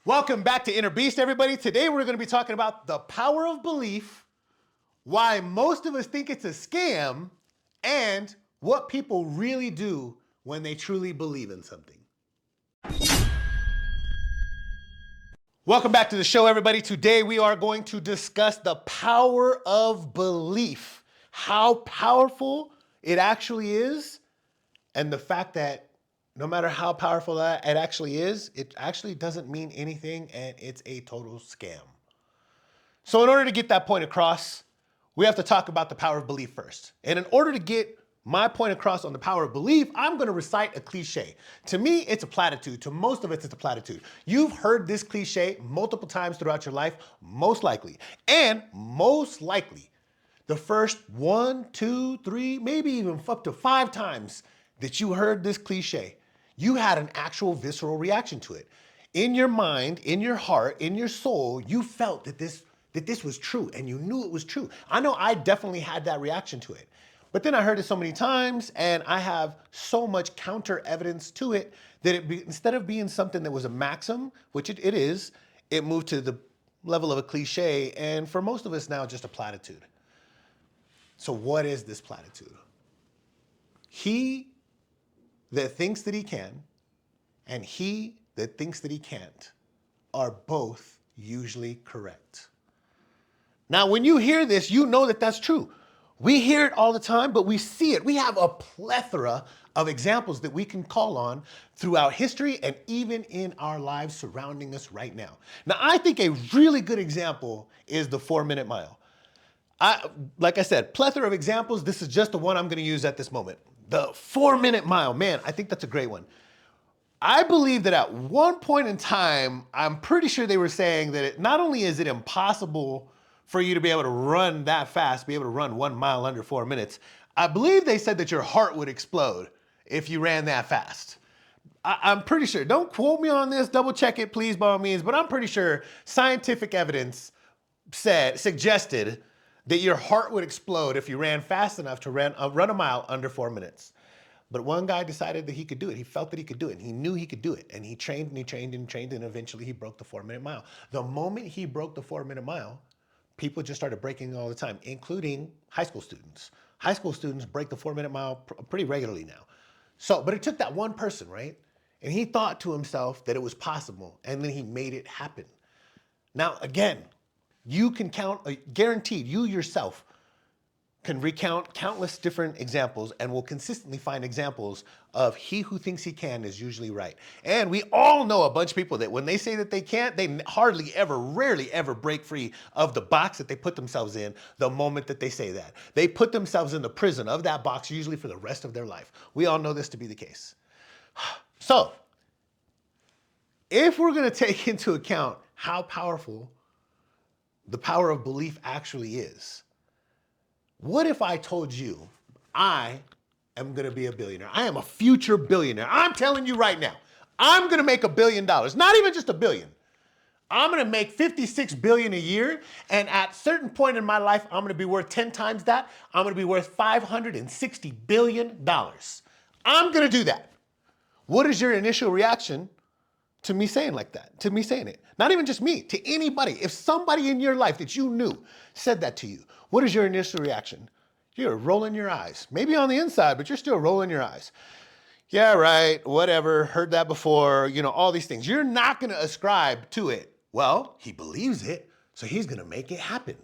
Welcome back to Inner Beast, everybody. Today we're going to be talking about the power of belief, why most of us think it's a scam, and what people really do when they truly believe in something. Welcome back to the show, everybody. Today we are going to discuss the power of belief, how powerful it actually is, and the fact that no matter how powerful it actually is, it actually doesn't mean anything and it's a total scam. So in order to get that point across, we have to talk about the power of belief first. And in order to get my point across on the power of belief, I'm going to recite a cliche. To me, it's a platitude. To most of us, it's a platitude. You've heard this cliche multiple times throughout your life, most likely. And most likely, the first 1, 2, 3, maybe even up to 5 times that you heard this cliche, you had an actual visceral reaction to it. In your mind, in your heart, in your soul, you felt that this was true and you knew it was true. I know I definitely had that reaction to it. But then I heard it so many times and I have so much counter evidence to it that instead of being something that was a maxim, which it is, it moved to the level of a cliche and for most of us now just a platitude. So what is this platitude? He that thinks that he can and he that thinks that he can't are both usually correct. Now, when you hear this, you know that that's true. We hear it all the time, but we see it. We have a plethora of examples that we can call on throughout history and even in our lives surrounding us right now. Now, I think a really good example is the 4-minute mile. Like I said, plethora of examples. This is just the one I'm going to use at this moment. The 4-minute mile, man, I think that's a great one. I believe that at one point in time, I'm pretty sure they were saying that not only is it impossible for you to be able to run that fast, be able to run 1 mile under 4 minutes, I believe they said that your heart would explode if you ran that fast. I'm pretty sure, don't quote me on this, double check it please by all means, but I'm pretty sure scientific evidence suggested that your heart would explode if you ran fast enough to run a mile under 4 minutes. But one guy decided that he could do it. He felt that he could do it. And he knew he could do it. And he trained and he trained and trained and eventually he broke the 4-minute mile. The moment he broke the 4-minute mile, people just started breaking all the time, including high school students. High school students break the 4-minute mile pretty regularly now. But it took that one person, right? And he thought to himself that it was possible and then he made it happen. Now, again, you can guaranteed, you yourself can recount countless different examples and will consistently find examples of he who thinks he can is usually right. And we all know a bunch of people that when they say that they can't, they hardly ever, rarely ever break free of the box that they put themselves in the moment that they say that. They put themselves in the prison of that box usually for the rest of their life. We all know this to be the case. So, if we're going to take into account how powerful the power of belief actually is, what if I told you I am going to be a billionaire? I am a future billionaire. I'm telling you right now, I'm going to make $1 billion. Not even just $1 billion. I'm going to make 56 billion a year. And at a certain point in my life, I'm going to be worth 10 times that. I'm going to be worth $560 billion. I'm going to do that. What is your initial reaction to me saying like that, to me saying it? Not even just me, to anybody. If somebody in your life that you knew said that to you, what is your initial reaction? You're rolling your eyes. Maybe on the inside, but you're still rolling your eyes. Yeah, right, whatever, heard that before, all these things. You're not gonna ascribe to it, well, he believes it, so he's gonna make it happen.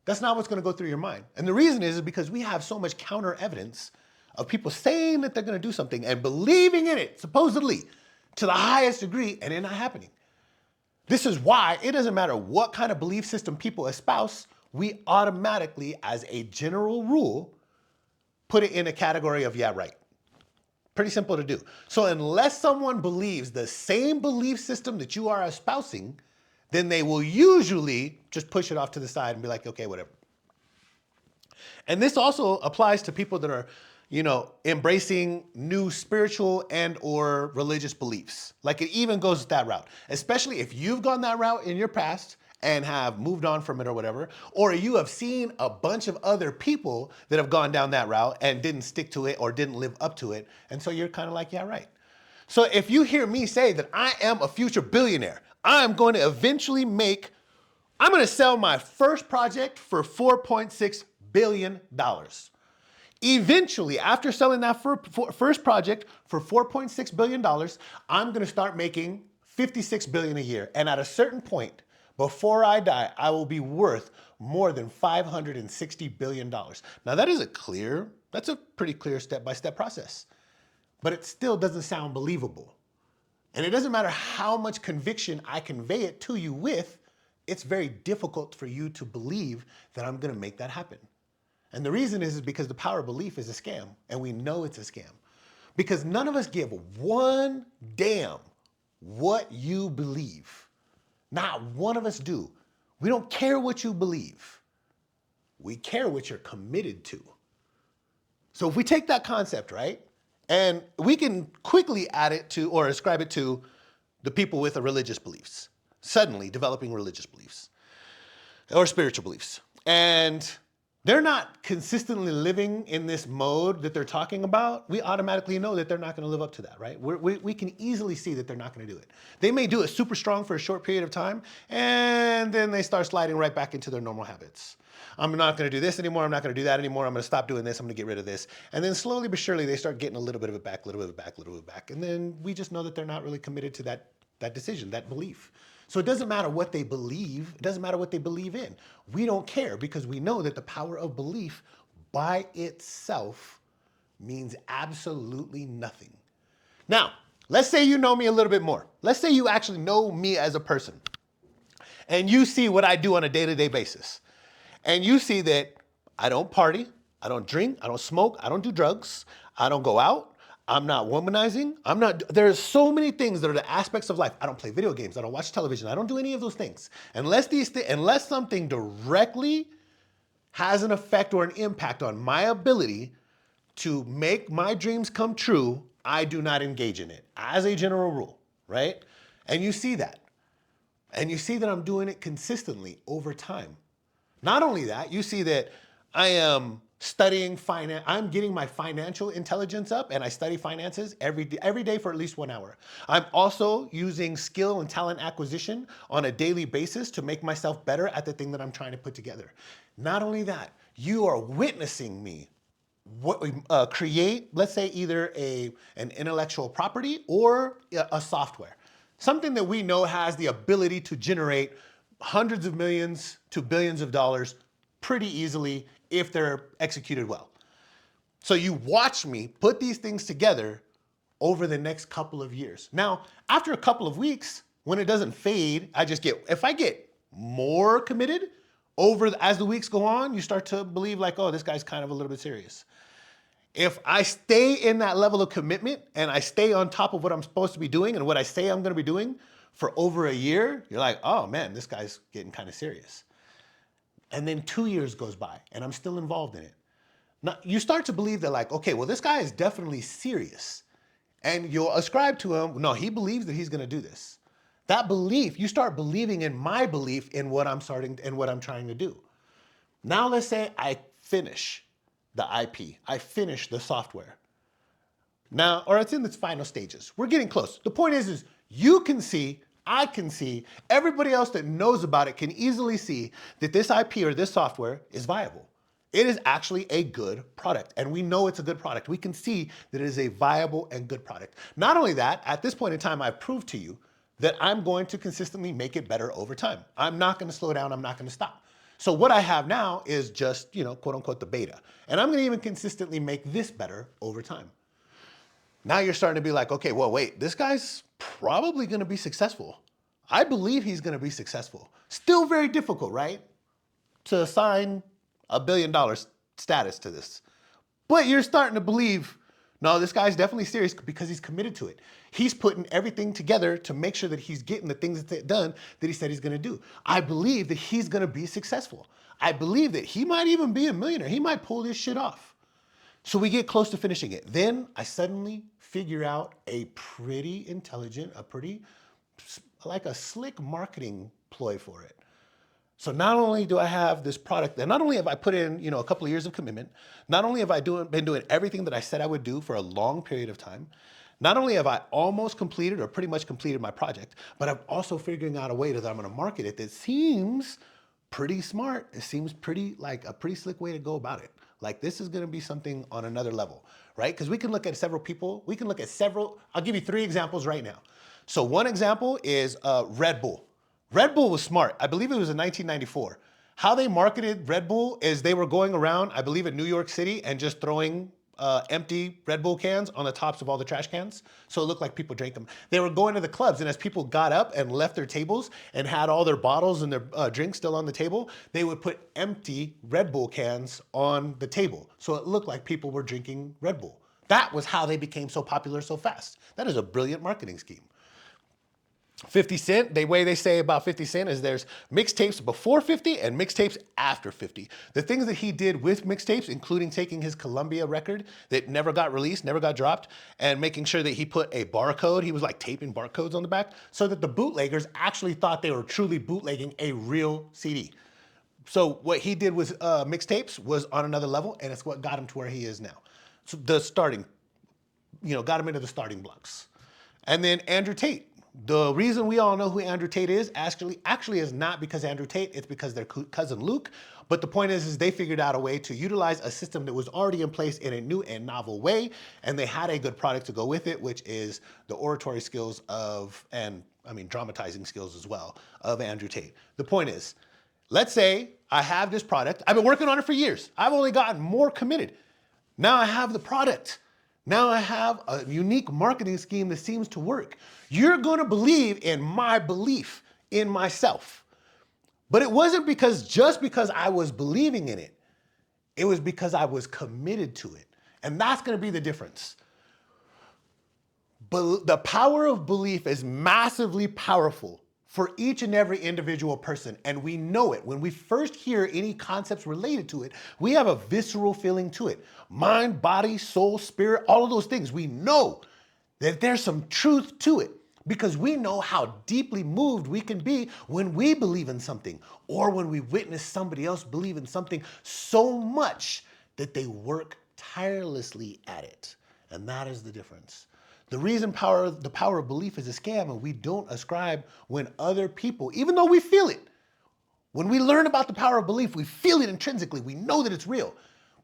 That's not what's gonna go through your mind. And the reason is because we have so much counter evidence of people saying that they're gonna do something and believing in it, supposedly, to the highest degree, and it not happening. This is why it doesn't matter what kind of belief system people espouse, we automatically, as a general rule, put it in a category of, yeah, right. Pretty simple to do. So unless someone believes the same belief system that you are espousing, then they will usually just push it off to the side and be like, okay, whatever. And this also applies to people that are, embracing new spiritual and or religious beliefs. Like it even goes that route, especially if you've gone that route in your past and have moved on from it or whatever, or you have seen a bunch of other people that have gone down that route and didn't stick to it or didn't live up to it. And so you're kind of like, yeah, right. So if you hear me say that I am a future billionaire, I'm going to eventually I'm going to sell my first project for $4.6 billion. Eventually, after selling that first project for $4.6 billion, I'm going to start making $56 billion a year. And at a certain point, before I die, I will be worth more than $560 billion. Now that's a pretty clear step-by-step process, but it still doesn't sound believable. And it doesn't matter how much conviction I convey it to you with, it's very difficult for you to believe that I'm going to make that happen. And the reason is because the power of belief is a scam, and we know it's a scam. Because none of us give one damn what you believe. Not one of us do. We don't care what you believe. We care what you're committed to. So if we take that concept, right, and we can quickly add it to or ascribe it to the people with religious beliefs, suddenly developing religious beliefs or spiritual beliefs. And they're not consistently living in this mode that they're talking about, we automatically know that they're not going to live up to that, right? We can easily see that they're not going to do it. They may do it super strong for a short period of time, and then they start sliding right back into their normal habits. I'm not going to do this anymore. I'm not going to do that anymore. I'm going to stop doing this. I'm going to get rid of this. And then slowly but surely, they start getting a little bit of it back, a little bit of it back, a little bit back. And then we just know that they're not really committed to that decision, that belief. So it doesn't matter what they believe. It doesn't matter what they believe in. We don't care because we know that the power of belief by itself means absolutely nothing. Now, let's say you know me a little bit more. Let's say you actually know me as a person and you see what I do on a day-to-day basis. And you see that I don't party, I don't drink, I don't smoke, I don't do drugs, I don't go out, I'm not womanizing. There's so many things that are the aspects of life. I don't play video games. I don't watch television. I don't do any of those things. Unless something directly has an effect or an impact on my ability to make my dreams come true, I do not engage in it as a general rule, right? And you see that. And you see that I'm doing it consistently over time. Not only that, you see that I am studying finance. I'm getting my financial intelligence up, and I study finances every day for at least 1 hour. I'm also using skill and talent acquisition on a daily basis to make myself better at the thing that I'm trying to put together. Not only that, you are witnessing me create, let's say, either an intellectual property or a software. Something that we know has the ability to generate hundreds of millions to billions of dollars pretty easily if they're executed well. So you watch me put these things together over the next couple of years. Now, after a couple of weeks, when it doesn't fade, if I get more committed as the weeks go on, you start to believe like, oh, this guy's kind of a little bit serious. If I stay in that level of commitment and I stay on top of what I'm supposed to be doing and what I say I'm going to be doing for over a year, you're like, oh man, this guy's getting kind of serious. And then 2 years goes by and I'm still involved in it. Now, you start to believe that like, okay, well, this guy is definitely serious. And you'll ascribe to him, no, he believes that he's going to do this. That belief, you start believing in my belief in what I'm trying to do. Now let's say I finish the IP. I finish the software. Now, or it's in its final stages. We're getting close. The point is you can see, I can see, everybody else that knows about it can easily see that this IP or this software is viable. It is actually a good product, and we know it's a good product. We can see that it is a viable and good product. Not only that, at this point in time, I've proved to you that I'm going to consistently make it better over time. I'm not going to slow down. I'm not going to stop. So what I have now is just, quote unquote, the beta. And I'm going to even consistently make this better over time. Now you're starting to be like, okay, well, wait, this guy's probably going to be successful. I believe he's going to be successful. Still very difficult, right? To assign $1 billion status to this. But you're starting to believe, no, this guy's definitely serious because he's committed to it. He's putting everything together to make sure that he's getting the things done that he said he's going to do. I believe that he's going to be successful. I believe that he might even be a millionaire. He might pull this shit off. So we get close to finishing it. Then I suddenly figure out a pretty intelligent, like a slick marketing ploy for it. So not only do I have this product, and not only have I put in, a couple of years of commitment, not only have I been doing everything that I said I would do for a long period of time, Not only have I almost completed or pretty much completed my project, but I'm also figuring out a way that I'm going to market it that seems pretty smart. It seems pretty like a pretty slick way to go about it. Like this is going to be something on another level, right? Because we can look at several people. We can look at several. I'll give you 3 examples right now. So one example is Red Bull. Red Bull was smart. I believe it was in 1994. How they marketed Red Bull is they were going around, I believe, in New York City and just throwing empty Red Bull cans on the tops of all the trash cans. So it looked like people drank them. They were going to the clubs, and as people got up and left their tables and had all their bottles and their drinks still on the table, they would put empty Red Bull cans on the table. So it looked like people were drinking Red Bull. That was how they became so popular so fast. That is a brilliant marketing scheme. 50 Cent, the way they say about 50 Cent is there's mixtapes before 50 and mixtapes after 50. The things that he did with mixtapes, including taking his Columbia record that never got released, never got dropped, and making sure that he put a barcode, he was like taping barcodes on the back, so that the bootleggers actually thought they were truly bootlegging a real CD. So what he did with mixtapes was on another level, and it's what got him to where he is now. So the starting, got him into the starting blocks. And then Andrew Tate. The reason we all know who Andrew Tate is actually is not because Andrew Tate, it's because their cousin Luke. But the point is they figured out a way to utilize a system that was already in place in a new and novel way. And they had a good product to go with it, which is the oratory skills dramatizing skills as well of Andrew Tate. The point is, let's say I have this product. I've been working on it for years. I've only gotten more committed. Now I have the product. Now I have a unique marketing scheme that seems to work. You're going to believe in my belief in myself. But it wasn't just because I was believing in it. It was because I was committed to it. And that's going to be the difference. But the power of belief is massively powerful for each and every individual person. And we know it. When we first hear any concepts related to it, we have a visceral feeling to it. Mind, body, soul, spirit, all of those things. We know that there's some truth to it because we know how deeply moved we can be when we believe in something or when we witness somebody else believe in something so much that they work tirelessly at it. And that is the difference. The reason the power of belief is a scam and we don't ascribe when other people, even though we feel it, when we learn about the power of belief, we feel it intrinsically. We know that it's real.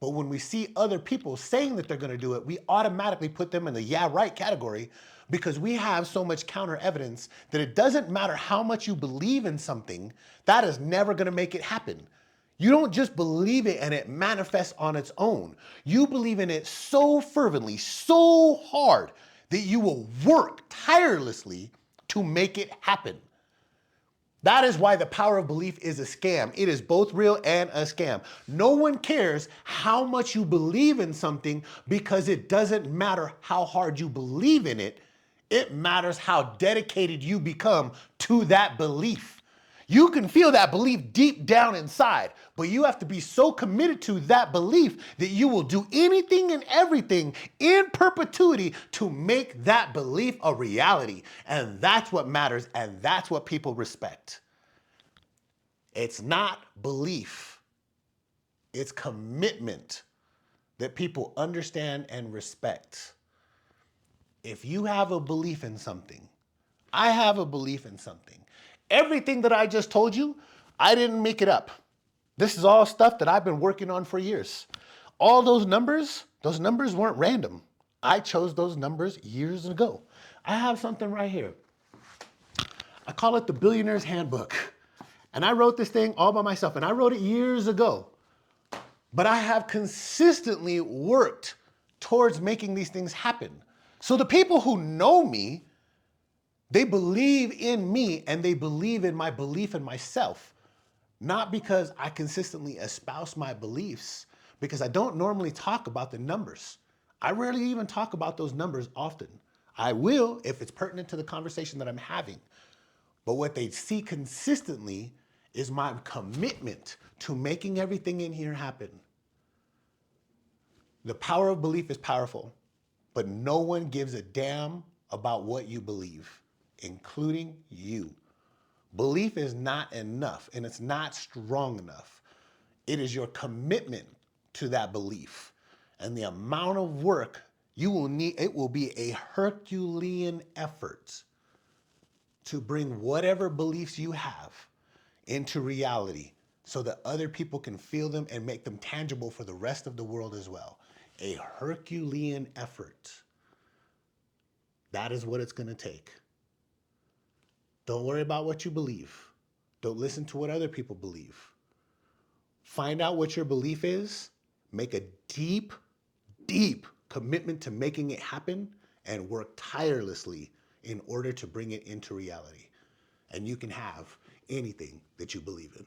But when we see other people saying that they're going to do it, we automatically put them in the yeah, right category because we have so much counter evidence that it doesn't matter how much you believe in something, that is never going to make it happen. You don't just believe it and it manifests on its own. You believe in it so fervently, so hard, that you will work tirelessly to make it happen. That is why the power of belief is a scam. It is both real and a scam. No one cares how much you believe in something because it doesn't matter how hard you believe in it. It matters how dedicated you become to that belief. You can feel that belief deep down inside, but you have to be so committed to that belief that you will do anything and everything in perpetuity to make that belief a reality. And that's what matters, and that's what people respect. It's not belief. It's commitment that people understand and respect. If you have a belief in something, I have a belief in something. Everything that I just told you, I didn't make it up. This is all stuff that I've been working on for years. All those numbers weren't random. I chose those numbers years ago. I have something right here. I call it the Billionaire's Handbook. And I wrote this thing all by myself, and I wrote it years ago. But I have consistently worked towards making these things happen. So the people who know me, they believe in me and they believe in my belief in myself. Not because I consistently espouse my beliefs, because I don't normally talk about the numbers. I rarely even talk about those numbers often. I will if it's pertinent to the conversation that I'm having. But what they see consistently is my commitment to making everything in here happen. The power of belief is powerful, but no one gives a damn about what you believe, including you. Belief is not enough, and it's not strong enough. It is your commitment to that belief and the amount of work It will be a Herculean effort to bring whatever beliefs you have into reality so that other people can feel them and make them tangible for the rest of the world as well. A Herculean effort. That is what it's going to take. Don't worry about what you believe. Don't listen to what other people believe. Find out what your belief is, make a deep, deep commitment to making it happen, and work tirelessly in order to bring it into reality. And you can have anything that you believe in.